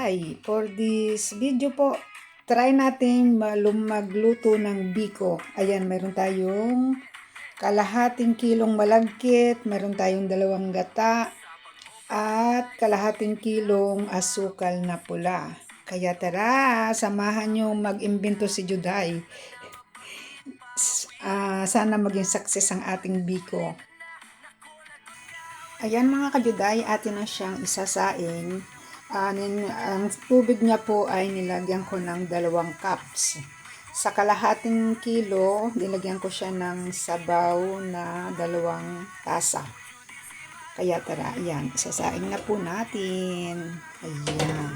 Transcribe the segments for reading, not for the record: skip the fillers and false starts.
kajuday, for this video po, try natin magluto ng biko. Ayan, meron tayong kalahating kilong malagkit, meron tayong 2 gata, at kalahating kilong asukal na pula. Kaya tara, samahan nyo mag-imbento si Juday. Sana maging success ang ating biko. Ayan mga kajuday, atin na siyang isasaing. Ang tubig niya po ay nilagyan ko ng 2 cups. Sa kalahating kilo, nilagyan ko siya ng sabaw na 2 tasa. Kaya tara, ayan, isasaing na po natin. Ayan.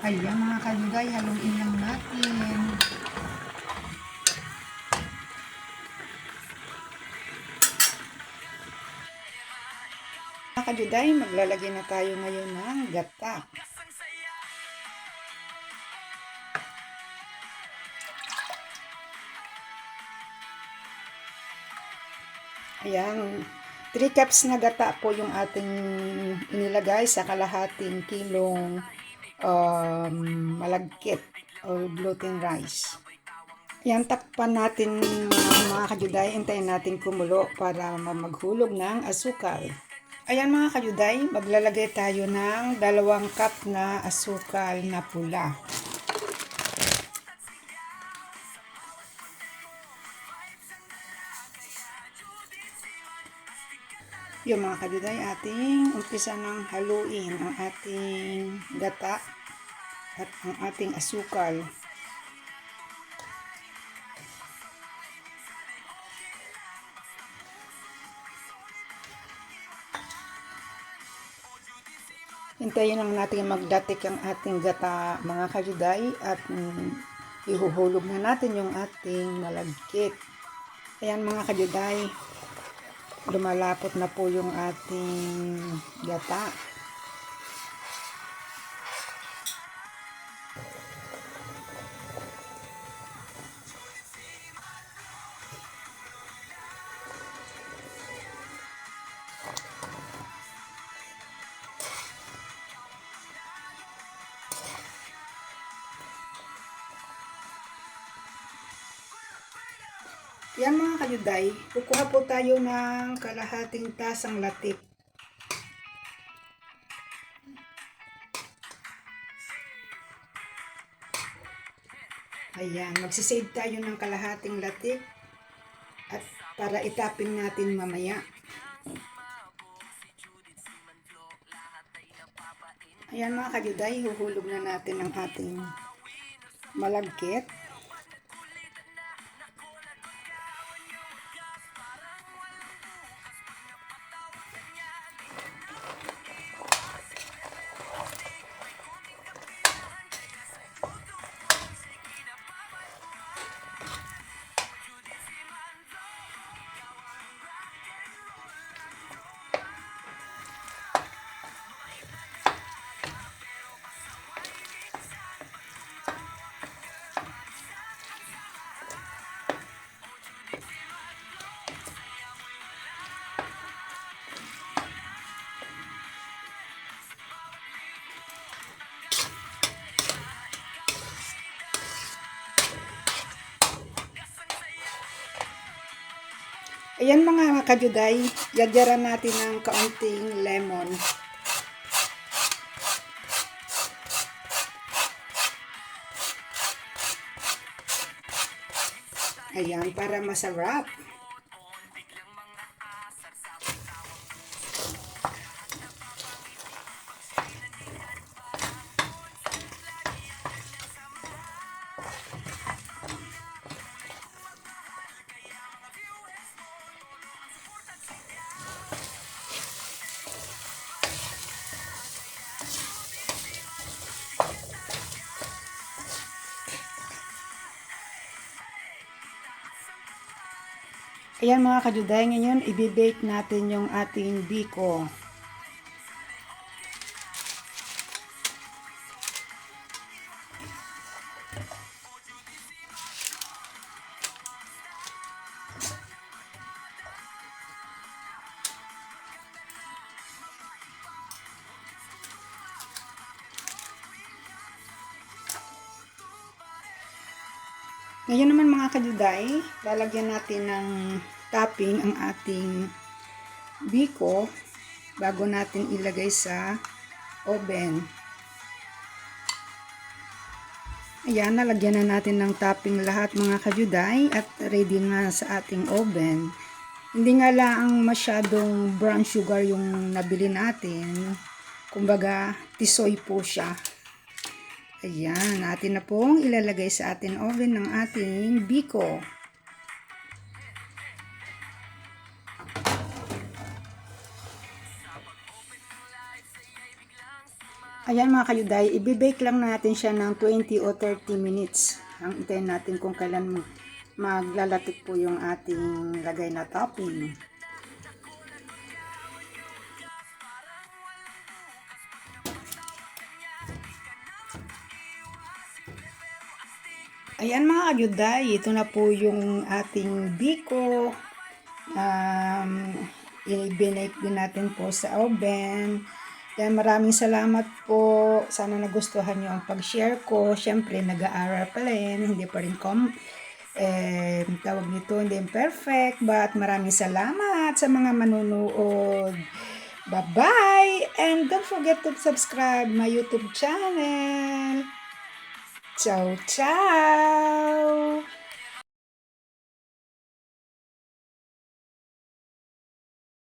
Ayan mga kajuday, haluin lang natin. Mga kajuday, maglalagay na tayo ngayon ng gata. Ayan, 3 cups na gata po yung ating inilagay sa kalahating kilong malagkit or gluten rice. Ayan, takpan natin mga kajuday, hintayin natin kumulo para maghulog ng asukal. Ayan mga kajuday, maglalagay tayo ng 2 cup na asukal na pula. Yung mga kajuday, ating umpisa ng haluin ang ating gata at ang ating asukal. Hintayin lang natin magdatik ang ating gata mga kajuday at ihuhulog na natin yung ating malagkit. Ayan mga kajuday, lumalapot na po yung ating gata. Yan mga kajuday, kukuha po tayo ng kalahating tasang latik. Ayan, magsisave tayo ng kalahating latik at para itapin natin mamaya. Ayan mga kajuday, huhulog na natin ang ating malagkit. Ayan mga kajuday, yadyaran natin ng kaunting lemon. Ayan, para masarap. Ayan mga kajuday, ngayon i-bake natin yung ating biko. Ngayon naman mga kajuday, lalagyan natin ng topping ang ating biko bago natin ilagay sa oven. Ayan, nalagyan na natin ng topping lahat mga kajuday at ready na sa ating oven. Hindi nga lang masyadong brown sugar yung nabili natin. Kumbaga, tisoy po siya. Ayan, natin na pong ilalagay sa ating oven ng ating biko. Ayan mga kayuday, i-bake lang natin siya ng 20 o 30 minutes. Ang hintayin natin kung kailan maglalatik po yung ating lagay na topping. Ayan mga kayuday, ito na po yung ating biko. I-bake din natin po sa oven. Yan, maraming salamat po. Sana nagustuhan nyo ang pag-share ko. Siyempre, nag-aaral pa rin. Hindi pa rin tawag nito, hindi perfect. But maraming salamat sa mga manunood. Bye-bye! And don't forget to subscribe my YouTube channel. Ciao, ciao!